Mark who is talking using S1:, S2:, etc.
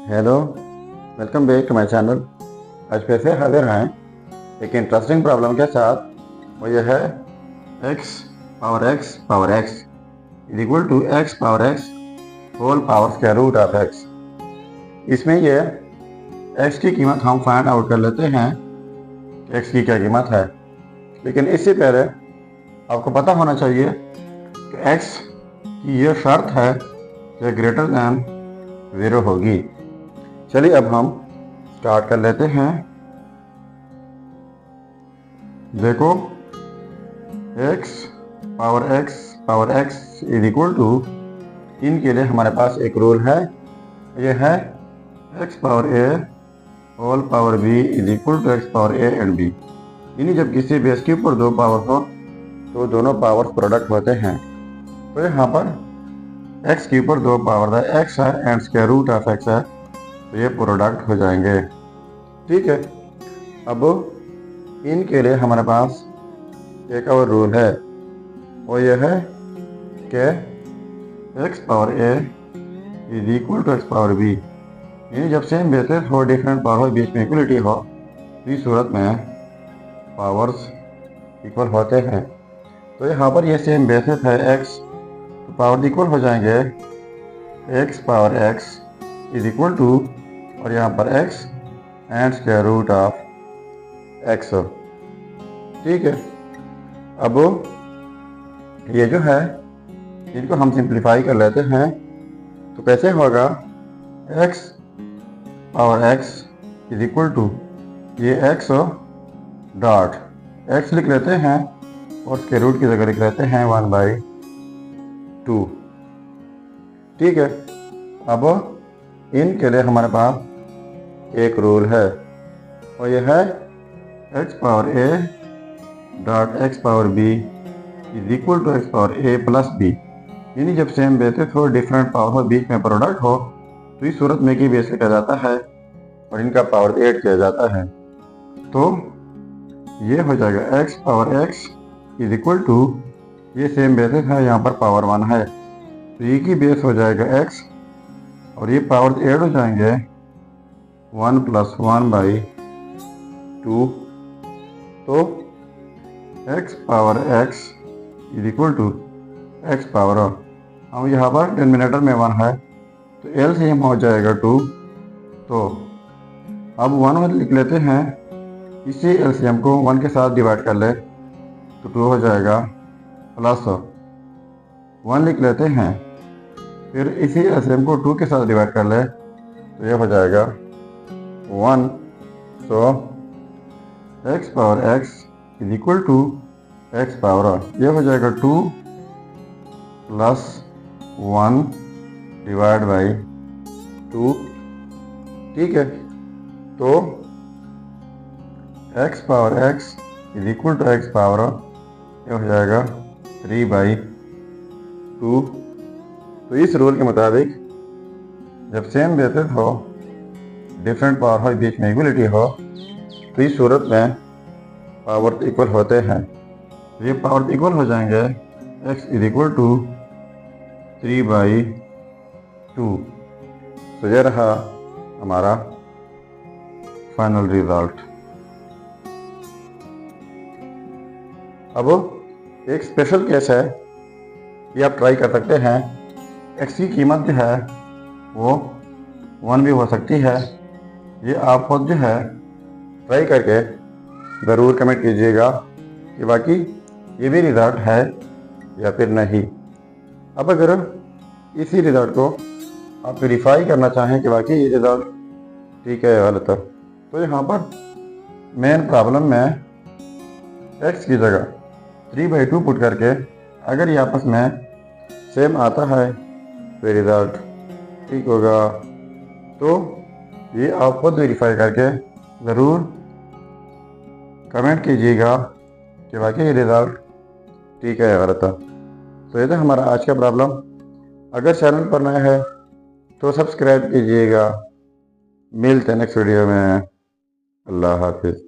S1: Hello, welcome back to my channel. आज फिर से हाजिर हैं एक इंटरेस्टिंग प्रॉब्लम के साथ। वो यह है x power x is equal to x power x whole power square root of x। इसमें ये x की कीमत हम फाइंड आउट कर लेते हैं कि x की क्या कीमत है। लेकिन इससे पहले आपको पता होना चाहिए कि x की ये शर्त है कि ग्रेटर दैन 0 होगी। चलिए अब हम स्टार्ट कर लेते हैं। देखो, x power x is equal to, इनके लिए हमारे पास एक रूल है, यह है x power a whole power b is equal to x power a and b। यानी जब किसी बेस के ऊपर दो पावर हो तो दोनों पावर्स प्रोडक्ट होते हैं। तो यहाँ पर x के ऊपर दो पावर है, x है and square root of x है, तो ये प्रोडक्ट हो जाएंगे। ठीक है, अब इनके लिए हमारे पास एक और रूल है, वो ये है कि x power a is equal to x power b। यानी जब सेम बेसिस हो, डिफरेंट पावर हो, बीच में इक्वलिटी हो, तो इस सूरत में पावर्स इक्वल होते हैं। तो यहाँ पर ये सेम बेसिस है x, तो पावर इक्वल हो जाएंगे। x power x is equal to, और यहाँ पर x and square root of x। ठीक है, अब ये जो है इनको हम सिंप्लीफाई कर लेते हैं। तो कैसे होगा, x power x is equal to, ये x डॉट x लिख लेते हैं और स्क्वायर रूट की जगह लिख लेते हैं 1/2। ठीक है, अब इनके लिए हमारे पास एक रूल है, और यह है x power a dot x power b is equal to x power a plus b। यानी जब सेम बेसिस हो, डिफरेंट पावर हो, बीच में प्रोडक्ट हो, तो इस सूरत में की बेस किया जाता है और इनका पावर ऐड किया जाता है। तो ये हो जाएगा x power x is equal to, ये सेम बेसिस है, यहाँ पर पावर 1 है, तो ये की बेस हो जाएगा x, और ये पावर ऐड हो जाएंगे 1 + 1/2। तो x power x is equal to x power, अब यहाँ पर डिनोमिनेटर में 1 है, तो LCM हो जाएगा 2। तो अब 1 लिख लेते हैं, इसी LCM को 1 के साथ डिवाइड कर ले तो 2 हो जाएगा, प्लस 1 लिख लेते हैं, फिर इसी LCM को 2 के साथ डिवाइड कर ले तो ये हो जाएगा 1। So x power x is equal to x power, ये हो जाएगा 2 + 1 डिवाइड बाई 2। ठीक है, तो x power x is equal to x power, ये हो जाएगा 3/2। तो इस रूल के मुताबिक जब सेम बेसिस हो, डिफरेंट पावर हो, बीच में इक्वलिटी हो, तो इस सूरत में पावर इक्वल होते हैं। ये पावर इक्वल हो जाएंगे, x इज इक्वल टू 3/2। तो ये रहा हमारा फाइनल रिजल्ट। अब एक स्पेशल केस है, ये आप ट्राई कर सकते हैं। x की कीमत जो है वो 1 भी हो सकती है। ये आप खुद जो है ट्राई करके ज़रूर कमेंट कीजिएगा कि वाकई ये भी रिज़ल्ट है या फिर नहीं। अब अगर इसी रिज़ल्ट को आप वेरीफाई करना चाहें कि वाकई ये रिज़ल्ट ठीक है या गलत है, तो यहाँ पर मेन प्रॉब्लम में x की जगह 3/2 पुट करके अगर ये आपस में सेम आता है तो रिज़ल्ट ठीक होगा। तो ये आप खुद वेरीफाई करके ज़रूर कमेंट कीजिएगा कि वाकई ये रिज़ल्ट ठीक है या गलत है। तो ये था हमारा आज का प्रॉब्लम। अगर चैनल पर नए हैं तो सब्सक्राइब कीजिएगा। मिलते हैं नेक्स्ट वीडियो में। अल्लाह हाफिज़।